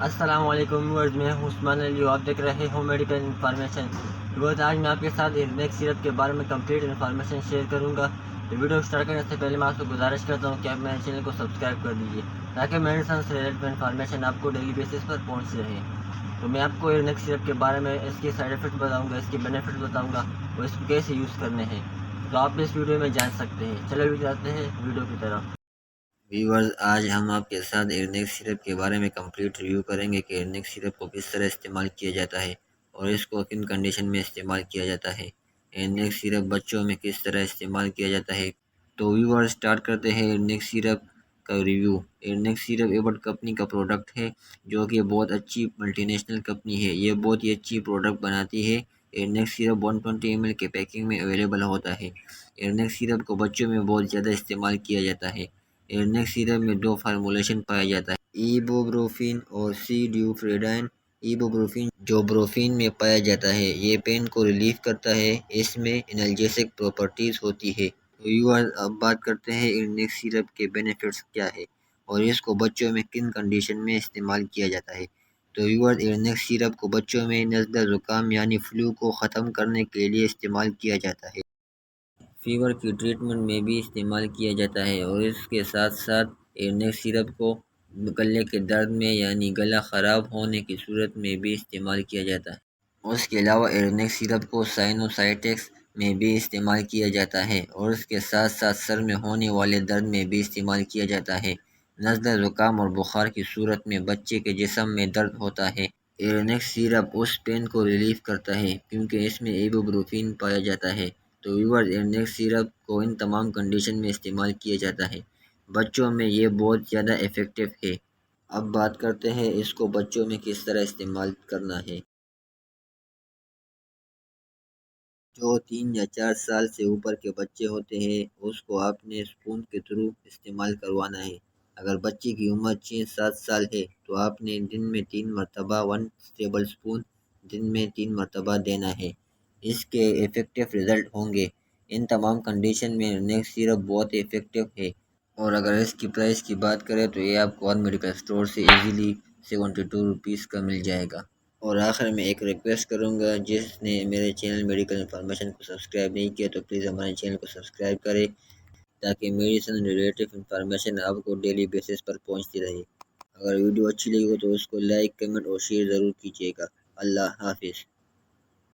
السلام علیکم ویورز، میں ہوں عثمان علی، آپ دیکھ رہے ہوں میڈیکل انفارمیشن ویورز۔ آج میں آپ کے ساتھ ایرنیکس سیرپ کے بارے میں کمپلیٹ انفارمیشن شیئر کروں گا۔ تو ویڈیو اسٹارٹ کرنے سے پہلے میں آپ سے گزارش کرتا ہوں کہ آپ میرے چینل کو سبسکرائب کر دیجیے تاکہ میڈیسن سے ریلیٹڈ انفارمیشن آپ کو ڈیلی بیسس پر پہنچ رہے۔ تو میں آپ کو ایرنیکس سیرپ کے بارے میں اس کے سائیڈ افیکٹ بتاؤں گا، اس کے بینیفٹ بتاؤں گا اور اس کو کیسے یوز کرنے ہیں، تو آپ اس ویڈیو میں جان سکتے ہیں۔ چلو جاتے ہیں ویڈیو کی طرف۔ ویورز، آج ہم آپ کے ساتھ ایرنیکس سیرپ کے بارے میں کمپلیٹ ریویو کریں گے کہ ایرنیکس سیرپ کو کس طرح استعمال کیا جاتا ہے اور اس کو کن کنڈیشن میں استعمال کیا جاتا ہے۔ ایرنیکس سیرپ بچوں میں کس طرح استعمال کیا جاتا ہے۔ تو ویورز، اسٹارٹ کرتے ہیں ایرنیکس سیرپ کا ریویو۔ ایرنیکس سیرپ ایبٹ کمپنی کا پروڈکٹ ہے جو کہ بہت اچھی ملٹی نیشنل کمپنی ہے۔ یہ بہت ہی اچھی پروڈکٹ بناتی ہے۔ ایرنیکس سیرپ 120 ml کے پیکنگ میں اویلیبل ہوتا ہے۔ ایرنیکس سیرپ کو بچوں میں بہت زیادہ استعمال کیا جاتا ہے۔ ایرنیکس سیرپ میں 2 فارمولیشن پایا جاتا ہے، ایبوپروفین اور سی ڈیوفریڈائن۔ ایبوپروفین جو بروفین میں پایا جاتا ہے، یہ پین کو ریلیف کرتا ہے، اس میں انالجیسک پراپرٹیز ہوتی ہے۔ ویورز، اب بات کرتے ہیں ایرنیکس سیرپ کے بینیفٹس کیا ہے اور اس کو بچوں میں کن کنڈیشن میں استعمال کیا جاتا ہے۔ تو ویورز، ایرنیکس سیرپ کو بچوں میں نزلہ زکام یعنی فلو کو ختم کرنے کے لیے استعمال کیا جاتا ہے۔ فیور کی ٹریٹمنٹ میں بھی استعمال کیا جاتا ہے اور اس کے ساتھ ساتھ ایرنیکس سیرپ کو گلے کے درد میں یعنی گلا خراب ہونے کی صورت میں بھی استعمال کیا جاتا ہے۔ اس کے علاوہ ایرنیکس سیرپ کو سائنوسائٹکس میں بھی استعمال کیا جاتا ہے اور اس کے ساتھ ساتھ سر میں ہونے والے درد میں بھی استعمال کیا جاتا ہے۔ نزلہ زکام اور بخار کی صورت میں بچے کے جسم میں درد ہوتا ہے، ایرنیکس سیرپ اس پین کو ریلیف کرتا ہے کیونکہ اس میں ایبوپروفین پایا جاتا ہے۔ تو ویورز، ایرنیکس سیرپ کو ان تمام کنڈیشن میں استعمال کیا جاتا ہے۔ بچوں میں یہ بہت زیادہ ایفیکٹو ہے۔ اب بات کرتے ہیں اس کو بچوں میں کس طرح استعمال کرنا ہے۔ جو 3 یا 4 سال سے اوپر کے بچے ہوتے ہیں اس کو اپنے اسپون کے تھرو استعمال کروانا ہے۔ اگر بچے کی عمر 6-7 سال ہے تو آپ نے دن میں 3 مرتبہ 1 ٹیبل اسپون دن میں 3 مرتبہ دینا ہے۔ اس کے ایفیکٹو رزلٹ ہوں گے۔ ان تمام کنڈیشن میں ایرنیکس سیرپ بہت ایفیکٹو ہے اور اگر اس کی پرائس کی بات کریں تو یہ آپ کو اور میڈیکل اسٹور سے ایزیلی 72 روپیز کا مل جائے گا۔ اور آخر میں ایک ریکویسٹ کروں گا، جس نے میرے چینل میڈیکل انفارمیشن کو سبسکرائب نہیں کیا تو پلیز ہمارے چینل کو سبسکرائب کرے تاکہ میڈیسن ریلیٹڈ انفارمیشن آپ کو ڈیلی بیسس پر پہنچتی رہے۔ اگر ویڈیو اچھی لگی ہو تو اس کو لائک، کمنٹ اور شیئر ضرور کیجیے گا۔ اللہ حافظ۔